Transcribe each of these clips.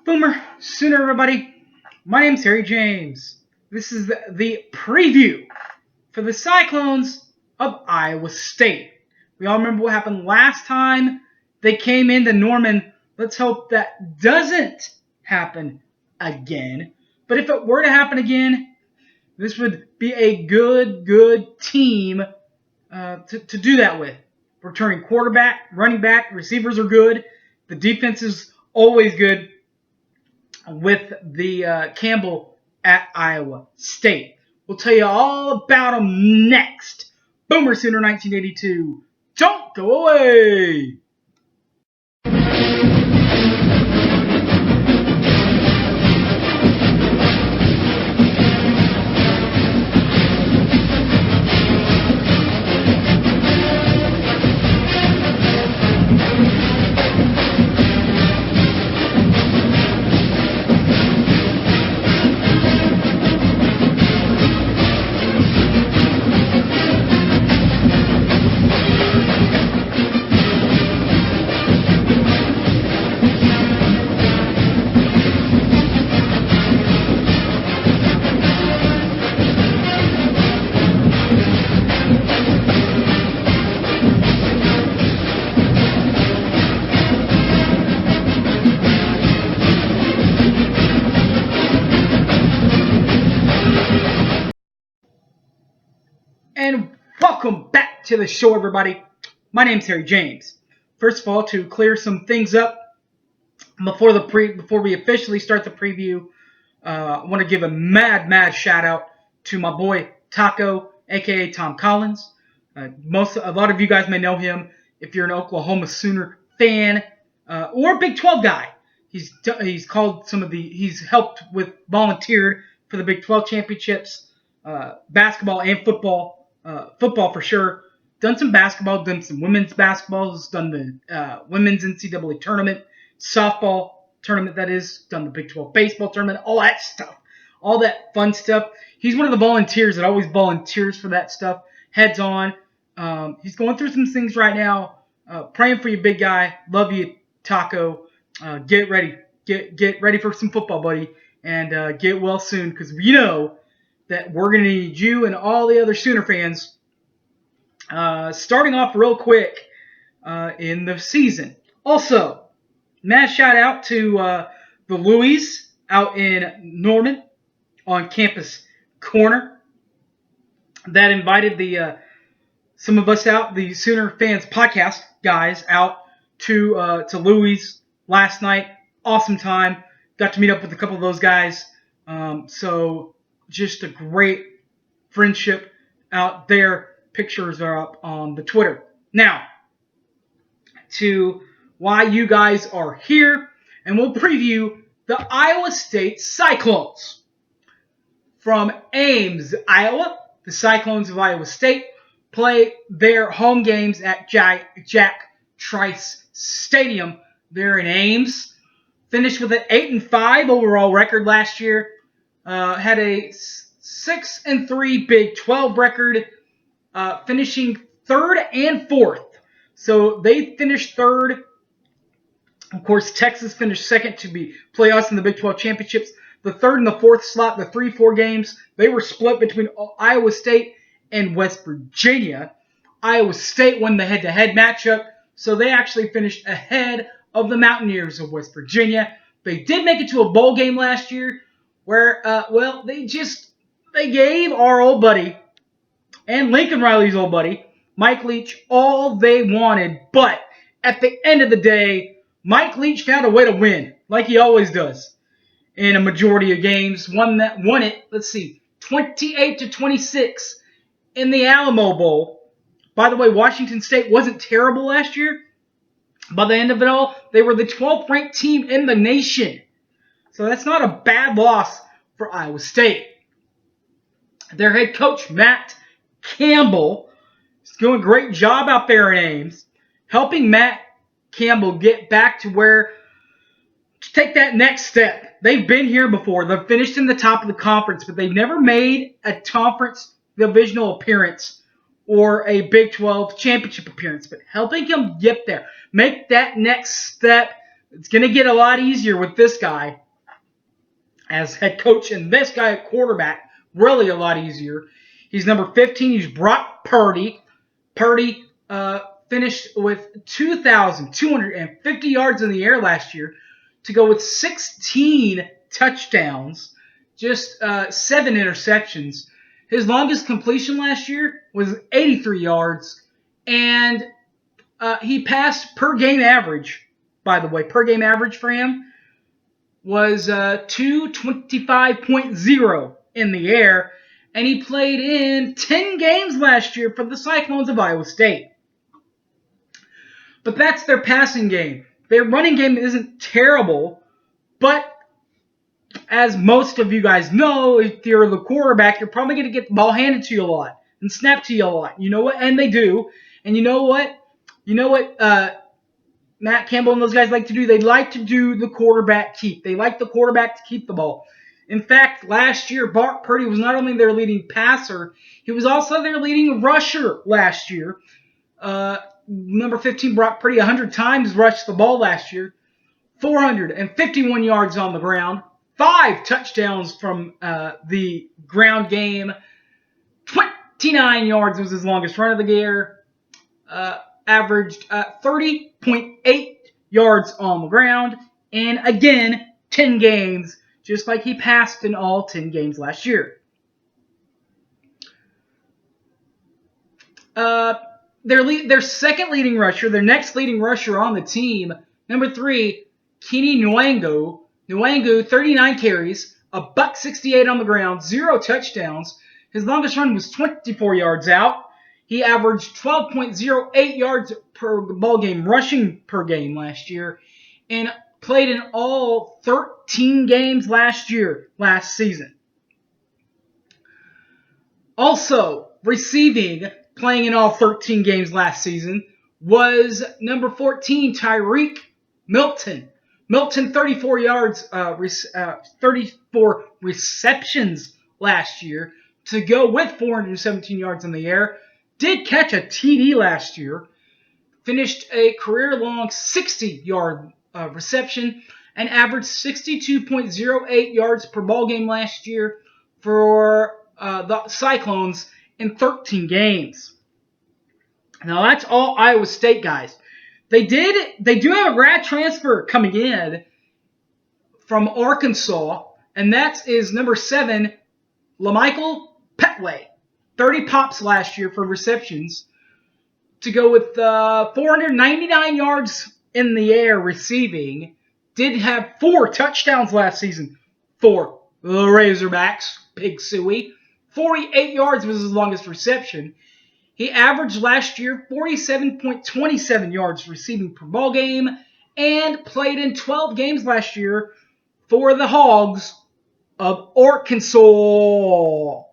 Boomer Sooner, everybody. My name's Harry James. This is the preview for the Cyclones of Iowa State. We all remember what happened last time they came into Norman. Let's hope that doesn't happen again. But if it were to happen again, this would be a good team to do that with. Returning quarterback, running back, receivers are good. The defense is always good with the Campbell at Iowa State. We'll tell you all about them next. Boomer Sooner 1982. Don't go away! And welcome back to the show, everybody. My name's Harry James. First of all, to clear some things up before we officially start the preview, I want to give a mad shout out to my boy Taco, aka Tom Collins. A lot of you guys may know him if you're an Oklahoma Sooner fan or Big 12 guy. He's helped with volunteered for the Big 12 championships, basketball and football. Football for sure. Done some basketball, done some women's basketball, has done the women's NCAA tournament, softball tournament that is, done the Big 12 baseball tournament, all that stuff. All that fun stuff. He's one of the volunteers that always volunteers for that stuff. Heads on. He's going through some things right now. Praying for you, big guy. Love you, Taco. Get ready. Get ready for some football, buddy. And get well soon, because we know that we're going to need you and all the other Sooner fans starting off real quick in the season. Also, mad shout out to the Louis out in Norman on Campus Corner that invited some of us out, the Sooner Fans Podcast guys, out to Louis last night. Awesome time. Got to meet up with a couple of those guys. So just a great friendship out there. Pictures are up on the Twitter. Now, to why you guys are here, and we'll preview the Iowa State Cyclones. From Ames, Iowa, the Cyclones of Iowa State play their home games at Jack Trice Stadium. They're in Ames. Finished with an 8-5 overall record last year. Had a 6-3 Big 12 record, finishing third and fourth. So they finished third. Of course, Texas finished second to play us in the Big 12 championships. The third and the fourth slot, the 3-4 games, they were split between Iowa State and West Virginia. Iowa State won the head-to-head matchup, so they actually finished ahead of the Mountaineers of West Virginia. They did make it to a bowl game last year, where, they gave our old buddy and Lincoln Riley's old buddy, Mike Leach, all they wanted. But at the end of the day, Mike Leach found a way to win, like he always does, in a majority of games. Won it, 28-26 in the Alamo Bowl. By the way, Washington State wasn't terrible last year. By the end of it all, they were the 12th ranked team in the nation. So that's not a bad loss for Iowa State. Their head coach, Matt Campbell, is doing a great job out there in Ames, helping Matt Campbell get back to take that next step. They've been here before. They've finished in the top of the conference, but they've never made a conference divisional appearance or a Big 12 championship appearance. But helping him get there, make that next step, It's going to get a lot easier with this guy as head coach and this guy at quarterback. Really a lot easier. He's number 15. He's Brock Purdy. Purdy finished with 2,250 yards in the air last year to go with 16 touchdowns, just 7 interceptions. His longest completion last year was 83 yards, and he passed per game average, by the way. Per game average for him was 225.0 in the air, and he played in 10 games last year for the Cyclones of Iowa State. But that's their passing game. Their running game isn't terrible, but as most of you guys know, if you're the quarterback, you're probably going to get the ball handed to you a lot and snapped to you a lot. You know what? And they do. And you know what? Matt Campbell and those guys like to do? They like to do the quarterback keep. They like the quarterback to keep the ball. In fact, last year, Brock Purdy was not only their leading passer, he was also their leading rusher last year. Number 15, Brock Purdy, 100 times rushed the ball last year. 451 yards on the ground. 5 touchdowns from the ground game. 29 yards was his longest run of the year. Averaged 30.8 yards on the ground. And again, 10 games, just like he passed in all 10 games last year. Their second leading rusher, their next leading rusher on the team, number 3, Kenny Nwangu. Nwangu, 39 carries, $168 on the ground, 0 touchdowns. His longest run was 24 yards out. He averaged 12.08 yards per ball game, rushing per game last year, and played in all 13 games last season. Also, receiving, playing in all 13 games last season, was number 14, Tyreek Milton. Milton, 34 yards, 34 receptions last year to go with 417 yards in the air. Did catch a TD last year. Finished a career-long 60-yard reception and averaged 62.08 yards per ball game last year for the Cyclones in 13 games. Now that's all Iowa State guys. They do have a grad transfer coming in from Arkansas, and that is number 7, LaMichael Petway. 30 pops last year for receptions to go with 499 yards in the air receiving. Did have 4 touchdowns last season for the Razorbacks. Pig Suey. 48 yards was his longest reception. He averaged last year 47.27 yards receiving per ball game and played in 12 games last year for the Hogs of Arkansas.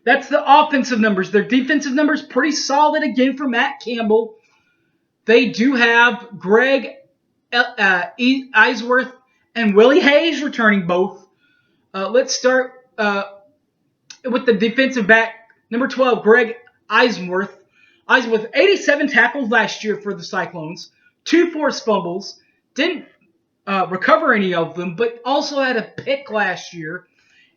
That's the offensive numbers. Their defensive numbers pretty solid again for Matt Campbell. They do have Greg Eisworth and Willie Hayes returning both. Let's start with the defensive back. Number 12, Greg Eisworth. Eisworth, 87 tackles last year for the Cyclones. 2 forced fumbles. Didn't recover any of them, but also had a pick last year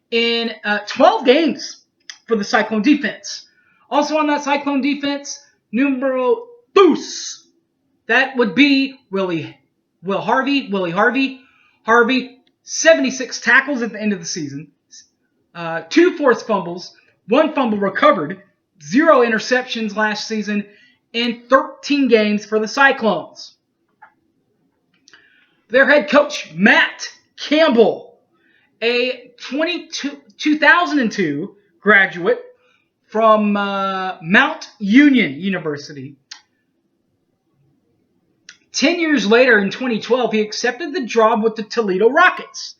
in 12 games for the Cyclone defense. Also on that Cyclone defense, numero dos. That would be Willie Harvey. Harvey, 76 tackles at the end of the season. 2 forced fumbles. 1 fumble recovered, 0 interceptions last season, in 13 games for the Cyclones. Their head coach, Matt Campbell, a 2002 graduate from Mount Union University. 10 years later, in 2012, he accepted the job with the Toledo Rockets.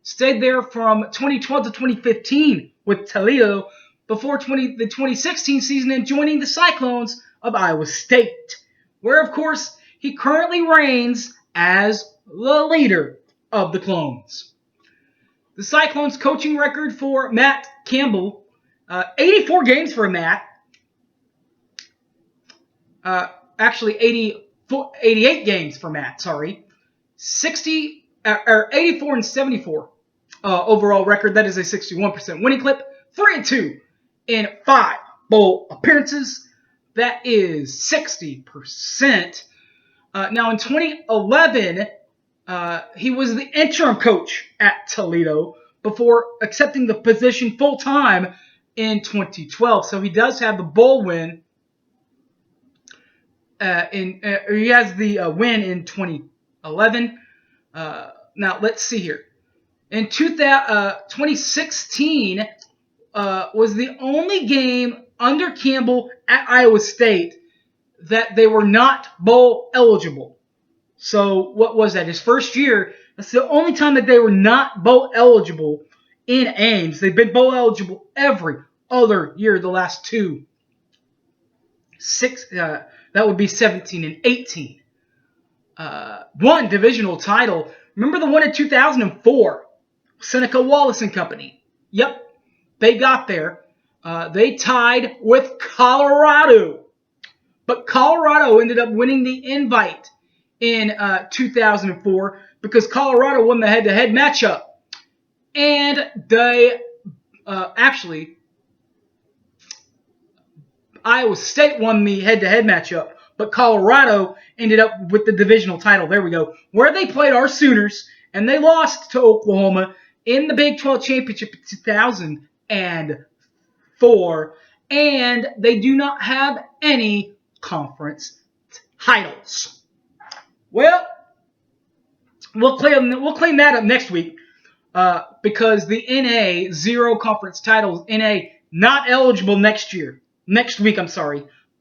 Stayed there from 2012 to 2015 with Toledo, before the 2016 season and joining the Cyclones of Iowa State, where, of course, he currently reigns as the leader of the Clones. The Cyclones' coaching record for Matt Campbell, 84 games for Matt. Actually, 88 games for Matt. Sorry, 84 and 74 overall record. That is a 61% winning clip. 3-2 in 5 bowl appearances. That is 60%. Now in 2011, he was the interim coach at Toledo before accepting the position full time in 2012. So he does have the bowl win. He has the win in 2011. Now let's see here. In 2016 was the only game under Campbell at Iowa State that they were not bowl eligible. So what was that? His first year. That's the only time that they were not bowl eligible in Ames. They've been bowl eligible every other year the last 2. That would be 17 and 18. One divisional title. Remember the one in 2004? Seneca Wallace and Company. Yep, they got there. They tied with Colorado. But Colorado ended up winning the invite in 2004 because Colorado won the head-to-head matchup. And they Iowa State won the head-to-head matchup, but Colorado ended up with the divisional title. There we go. Where they played our Sooners, and they lost to Oklahoma in the Big 12 Championship in 2004, and they do not have any conference titles. Well, we'll claim that up next week because the NA 0 conference titles, NA not eligible next week.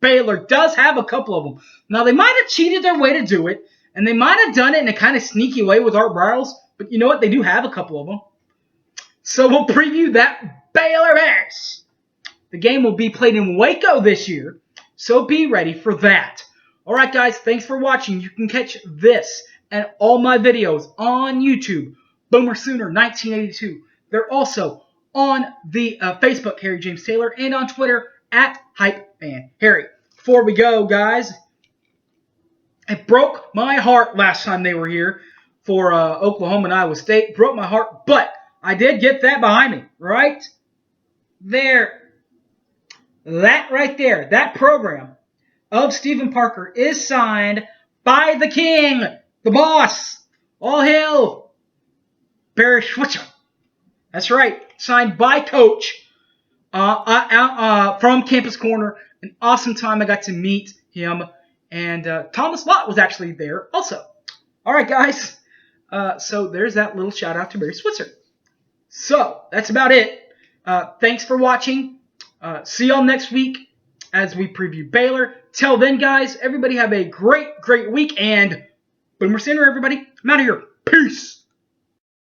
Baylor does have a couple of them. Now they might have cheated their way to do it, and they might have done it in a kind of sneaky way with Art Briles, but you know what? They do have a couple of them. So we'll preview that Baylor Bears. The game will be played in Waco this year, so be ready for that. Alright guys, thanks for watching. You can catch this and all my videos on YouTube, Boomer Sooner 1982. They're also on the Facebook, Harry James Taylor, and on Twitter at HypeManHarry. Before we go, guys, it broke my heart last time they were here for Oklahoma and Iowa State. Broke my heart, but I did get that behind me, right? There. That right there, that program of Stephen Parker is signed by the king, the boss. All hail Barry Schwitzer. That's right, signed by Coach from Campus Corner. An awesome time. I got to meet him, and Thomas Lott was actually there also. All right, guys. So there's that little shout out to Barry Schwitzer. So that's about it. Thanks for watching. See y'all next week as we preview Baylor. Till then, guys, everybody have a great week, and Boomer Center, everybody. I'm out of here. Peace.